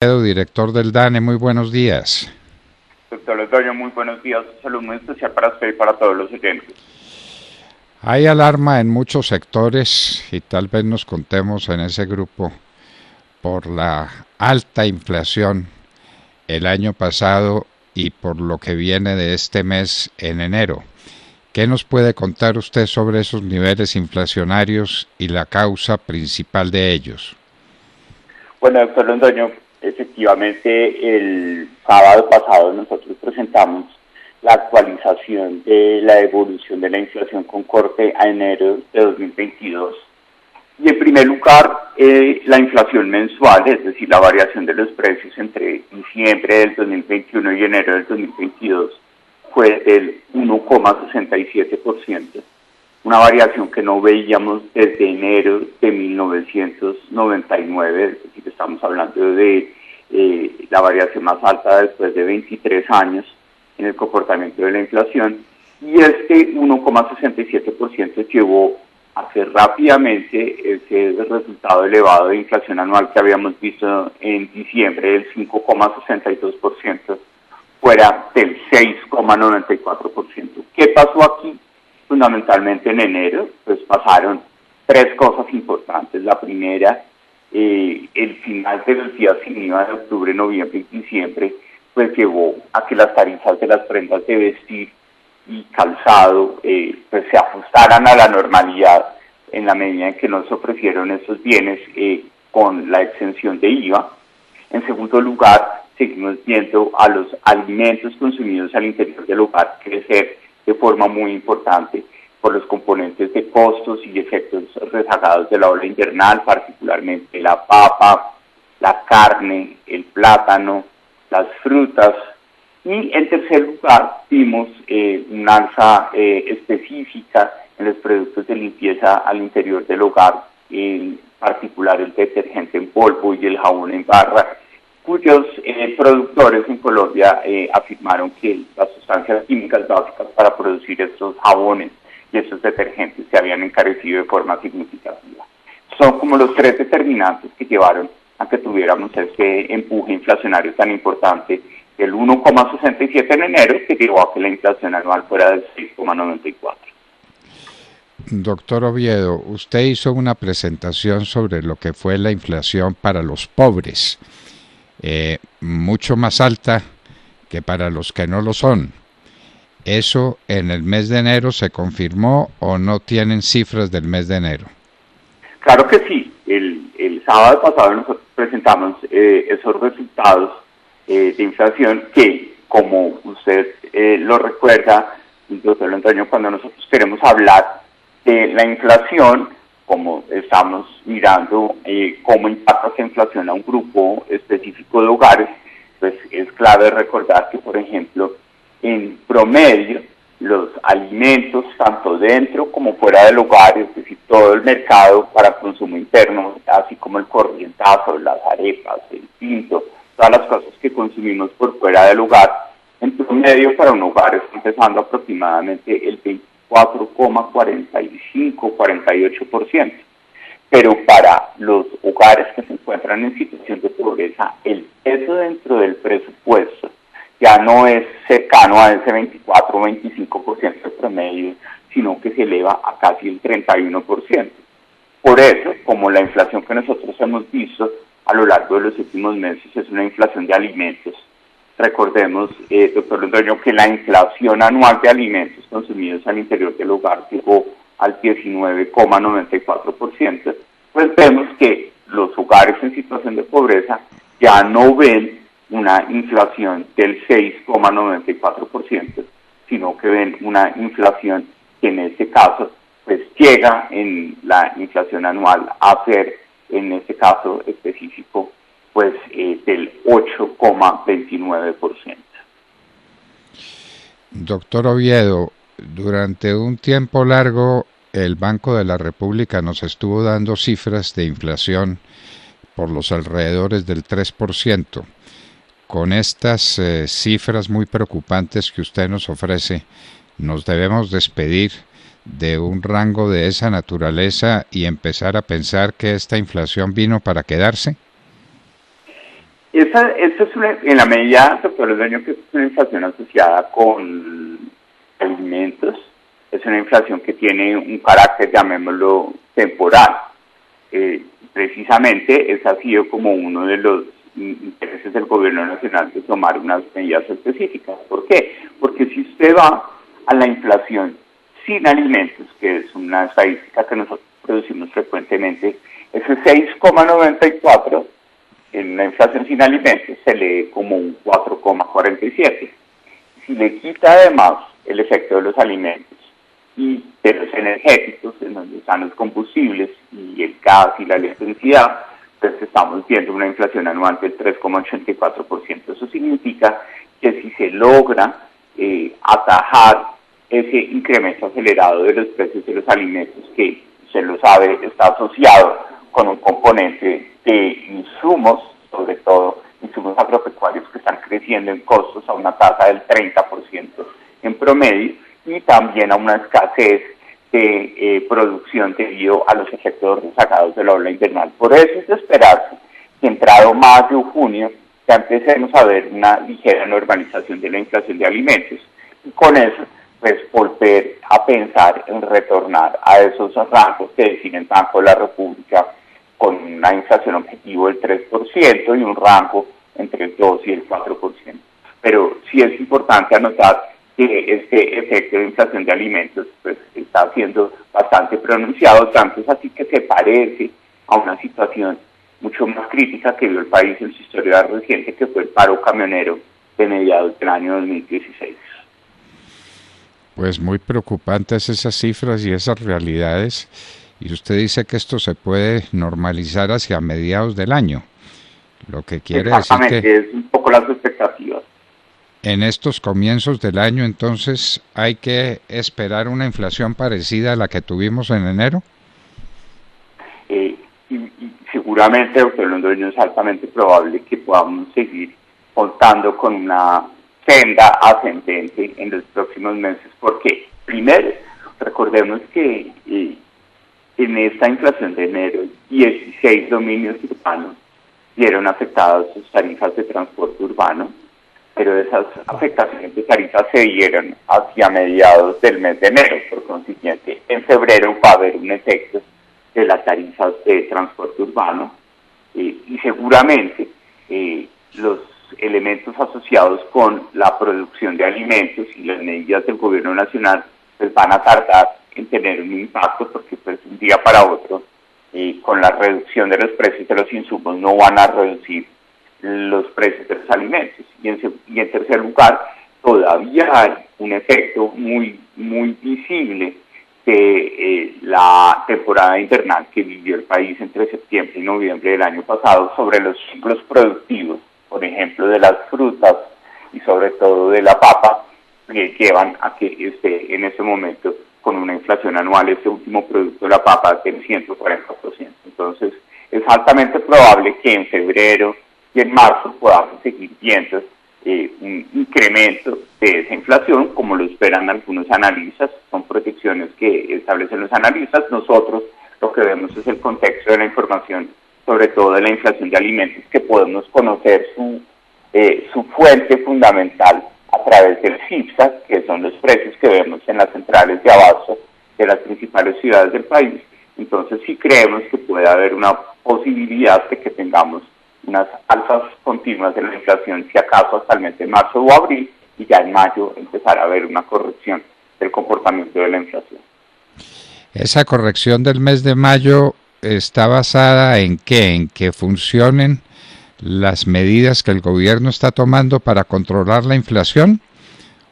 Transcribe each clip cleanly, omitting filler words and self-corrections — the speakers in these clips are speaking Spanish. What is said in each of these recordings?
Director del DANE, muy buenos días. Doctor Londoño, muy buenos días. Un saludo muy especial para usted y para todos los oyentes. Hay alarma en muchos sectores y tal vez nos contemos en ese grupo por la alta inflación el año pasado y por lo que viene de este mes en enero. ¿Qué nos puede contar usted sobre esos niveles inflacionarios y la causa principal de ellos? Bueno, doctor Londoño, efectivamente el sábado pasado nosotros presentamos la actualización de la evolución de la inflación con corte a enero de 2022. Y en primer lugar, la inflación mensual, es decir, la variación de los precios entre diciembre del 2021 y enero del 2022, fue del 1,67%, una variación que no veíamos desde enero de 1999, es decir, estamos hablando de la variación más alta después de 23 años en el comportamiento de la inflación, y este 1,67% llevó a que rápidamente ese resultado elevado de inflación anual que habíamos visto en diciembre del 5,62% fuera del 6,94%. ¿Qué pasó aquí? Fundamentalmente en enero, pues pasaron tres cosas importantes. La primera, el final de los días sin IVA de octubre, noviembre y diciembre, pues llevó a que las tarifas de las prendas de vestir y calzado pues se ajustaran a la normalidad en la medida en que nos ofrecieron estos bienes con la exención de IVA. En segundo lugar, seguimos viendo a los alimentos consumidos al interior del hogar crecer de forma muy importante por los componentes de costos y efectos rezagados de la ola invernal, particularmente la papa, la carne, el plátano, las frutas. Y en tercer lugar, vimos una alza específica en los productos de limpieza al interior del hogar, en particular el detergente en polvo y el jabón en barra, cuyos productores en Colombia afirmaron que las sustancias químicas básicas para producir estos jabones y estos detergentes se habían encarecido de forma significativa. Son como los tres determinantes que llevaron a que tuviéramos este empuje inflacionario tan importante del 1,67 en enero, que llevó a que la inflación anual fuera del 6,94. Doctor Oviedo, usted hizo una presentación sobre lo que fue la inflación para los pobres, mucho más alta que para los que no lo son. ¿Eso en el mes de enero se confirmó o no tienen cifras del mes de enero? Claro que sí. El sábado pasado nosotros presentamos esos resultados de inflación que, como usted lo recuerda, doctor Londoño, cuando nosotros queremos hablar de la inflación, como estamos mirando cómo impacta esa inflación a un grupo específico de hogares, pues es clave recordar que, por ejemplo, en promedio, los alimentos, tanto dentro como fuera del hogar, es decir, todo el mercado para consumo interno, así como el corrientazo, las arepas, el pinto, todas las cosas que consumimos por fuera del hogar, en promedio para un hogar está empezando aproximadamente el 24,45-48%. Pero para los hogares que se encuentran en situación de pobreza, el peso dentro del presupuesto ya no es cercano a ese 24 o 25% de promedio, sino que se eleva a casi el 31%. Por eso, como la inflación que nosotros hemos visto a lo largo de los últimos meses es una inflación de alimentos, recordemos, doctor Londoño, que la inflación anual de alimentos consumidos al interior del hogar llegó al 19,94%, pues vemos que los hogares en situación de pobreza ya no ven una inflación del 6,94%, sino que ven una inflación que en este caso pues llega en la inflación anual a ser, en este caso específico, pues del 8,29%. Doctor Oviedo, durante un tiempo largo el Banco de la República nos estuvo dando cifras de inflación por los alrededores del 3%. Con estas cifras muy preocupantes que usted nos ofrece, ¿nos debemos despedir de un rango de esa naturaleza y empezar a pensar que esta inflación vino para quedarse? esa es en la medida, doctor Londoño, que es una inflación asociada con alimentos, es una inflación que tiene un carácter, llamémoslo, temporal. Precisamente ese ha sido como uno de los intereses del gobierno nacional de tomar unas medidas específicas. ¿Por qué? Porque si usted va a la inflación sin alimentos, que es una estadística que nosotros producimos frecuentemente, ese 6,94 en la inflación sin alimentos se lee como un 4,47. Si le quita además el efecto de los alimentos y de los energéticos, en donde están los combustibles y el gas y la electricidad, pues estamos viendo una inflación anual del 3,84%. Eso significa que si se logra atajar ese incremento acelerado de los precios de los alimentos, que se lo sabe está asociado con un componente de insumos, sobre todo insumos agropecuarios que están creciendo en costos a una tasa del 30% en promedio, y también a una escasez de producción debido a los efectos rezagados de la ola invernal. Por eso es de esperarse que entrado mayo o junio ya empecemos a ver una ligera normalización de la inflación de alimentos, y con eso pues volver a pensar en retornar a esos rangos que define el Banco de la República, con una inflación objetivo del 3% y un rango entre el 2 y el 4%. Pero sí es importante anotar que este efecto de inflación de alimentos pues está siendo bastante pronunciado, tanto es así que se parece a una situación mucho más crítica que vio el país en su historia reciente, que fue el paro camionero de mediados del año 2016. Pues muy preocupantes esas cifras y esas realidades, y usted dice que esto se puede normalizar hacia mediados del año, lo que quiere decir que es un poco las expectativas. En estos comienzos del año, entonces, ¿hay que esperar una inflación parecida a la que tuvimos en enero? Y seguramente, doctor Londoño, es altamente probable que podamos seguir contando con una senda ascendente en los próximos meses. ¿Por qué? Primero, recordemos que en esta inflación de enero, 16 dominios urbanos vieron afectadas sus tarifas de transporte urbano, pero esas afectaciones de tarifas se dieron hacia mediados del mes de enero. Por consiguiente, en febrero va a haber un efecto de las tarifas de transporte urbano, y seguramente los elementos asociados con la producción de alimentos y las medidas del gobierno nacional pues van a tardar en tener un impacto, porque pues un día para otro con la reducción de los precios de los insumos no van a reducir los precios de los alimentos. Y en tercer lugar, todavía hay un efecto muy visible de la temporada invernal que vivió el país entre septiembre y noviembre del año pasado sobre los ciclos productivos, por ejemplo, de las frutas y sobre todo de la papa, que llevan a que esté en este momento con una inflación anual, este último producto de la papa, del 140%. Entonces, es altamente probable que en febrero y en marzo podamos seguir viendo un incremento de esa inflación, como lo esperan algunos analistas. Son proyecciones que establecen los analistas. Nosotros lo que vemos es el contexto de la información, sobre todo de la inflación de alimentos, que podemos conocer su fuente fundamental a través del CIPSA, que son los precios que vemos en las centrales de abasto de las principales ciudades del país. Entonces sí creemos que puede haber una posibilidad de que tengamos unas alzas continuas de la inflación, si acaso hasta el mes de marzo o abril, y ya en mayo empezar a haber una corrección del comportamiento de la inflación. ¿Esa corrección del mes de mayo está basada en qué? ¿En que funcionen las medidas que el gobierno está tomando para controlar la inflación?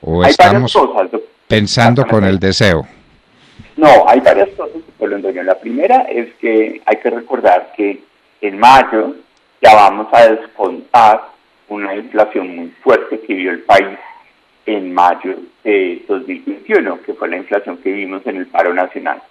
¿O estamos pensando con el deseo? No, hay varias cosas, doctor Londoño. La primera es que hay que recordar que en mayo ya vamos a descontar una inflación muy fuerte que vio el país en mayo de 2021, que fue la inflación que vimos en el paro nacional.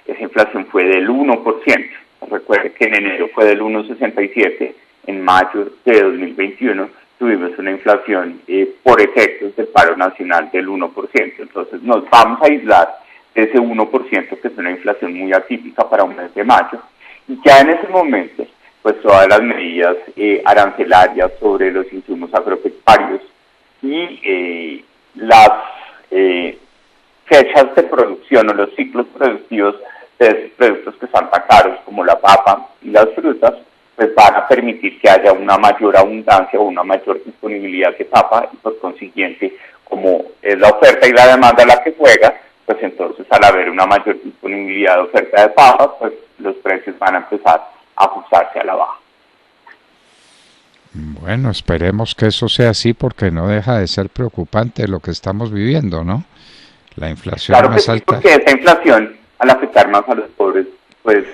Esa inflación fue del 1%. Recuerde que en enero fue del 1,67%. En mayo de 2021 tuvimos una inflación por efectos del paro nacional del 1%. Entonces nos vamos a aislar de ese 1%, que es una inflación muy atípica para un mes de mayo. Y ya en ese momento pues todas las medidas arancelarias sobre los insumos agropecuarios y las fechas de producción o los ciclos productivos de esos productos que son tan caros como la papa y las frutas, pues van a permitir que haya una mayor abundancia o una mayor disponibilidad de papa y por consiguiente, como es la oferta y la demanda la que juega, pues entonces al haber una mayor disponibilidad de oferta de papa, pues los precios van a empezar a ajustarse a la baja. Bueno, esperemos que eso sea así porque no deja de ser preocupante lo que estamos viviendo, ¿no? La inflación Claro que más sí, alta. porque esa inflación, al afectar más a los pobres, pues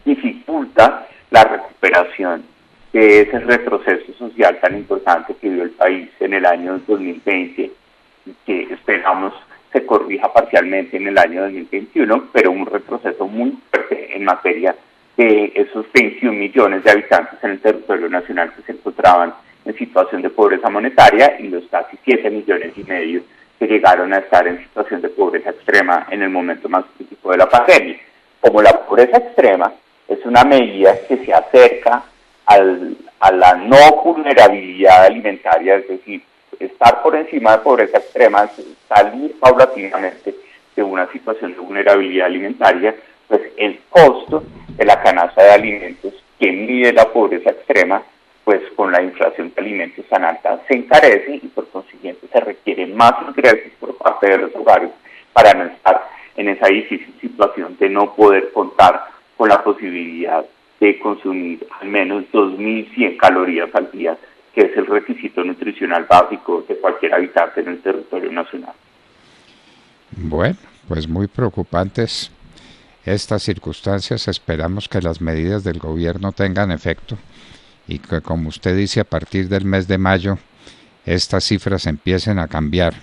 dificulta la recuperación de ese retroceso social tan importante que vivió el país en el año 2020 y que esperamos se corrija parcialmente en el año 2021, pero un retroceso muy fuerte en materia de esos 21 millones de habitantes en el territorio nacional que se encontraban en situación de pobreza monetaria y los casi 7 millones y medio que llegaron a estar en situación de pobreza extrema en el momento más crítico de la pandemia. Como la pobreza extrema es una medida que se acerca a la no vulnerabilidad alimentaria, es decir, estar por encima de pobreza extrema, salir paulatinamente de una situación de vulnerabilidad alimentaria, pues el costo de la canasta de alimentos que mide la pobreza extrema, pues con la inflación de alimentos tan alta se encarece y por consiguiente se requieren más ingresos por parte de los hogares para no estar en esa difícil situación de no poder contar con la posibilidad de consumir al menos 2.100 calorías al día, que es el requisito nutricional básico de cualquier habitante en el territorio nacional. Bueno, pues muy preocupantes estas circunstancias. Esperamos que las medidas del gobierno tengan efecto y que, como usted dice, a partir del mes de mayo estas cifras empiecen a cambiar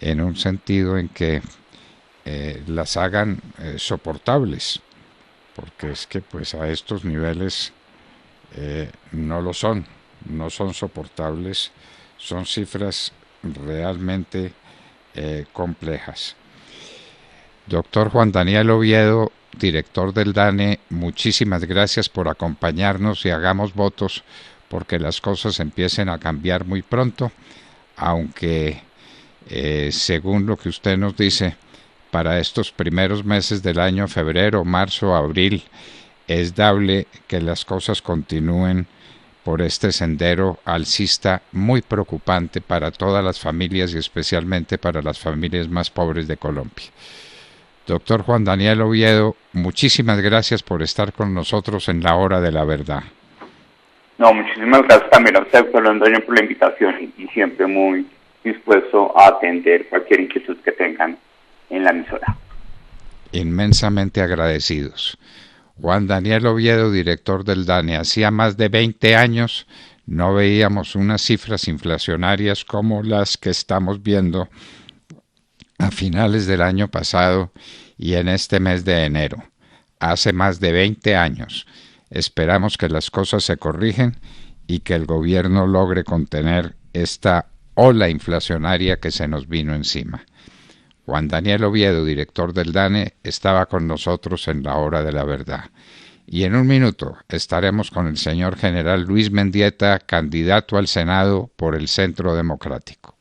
en un sentido en que las hagan soportables, porque es que pues a estos niveles no son soportables, son cifras realmente complejas. Doctor Juan Daniel Oviedo, director del DANE, muchísimas gracias por acompañarnos y hagamos votos porque las cosas empiecen a cambiar muy pronto, aunque según lo que usted nos dice, para estos primeros meses del año, febrero, marzo, abril, es dable que las cosas continúen por este sendero alcista muy preocupante para todas las familias y especialmente para las familias más pobres de Colombia. Doctor Juan Daniel Oviedo, muchísimas gracias por estar con nosotros en la hora de la verdad. No, muchísimas gracias también a usted, doctor Londoño, por la invitación y siempre muy dispuesto a atender cualquier inquietud que tengan en la emisora. Inmensamente agradecidos. Juan Daniel Oviedo, director del DANE. Hacía más de 20 años no veíamos unas cifras inflacionarias como las que estamos viendo a finales del año pasado y en este mes de enero. Hace más de 20 años. Esperamos que las cosas se corrigen y que el gobierno logre contener esta ola inflacionaria que se nos vino encima. Juan Daniel Oviedo, director del DANE, estaba con nosotros en la hora de la verdad. Y en un minuto estaremos con el señor general Luis Mendieta, candidato al Senado por el Centro Democrático.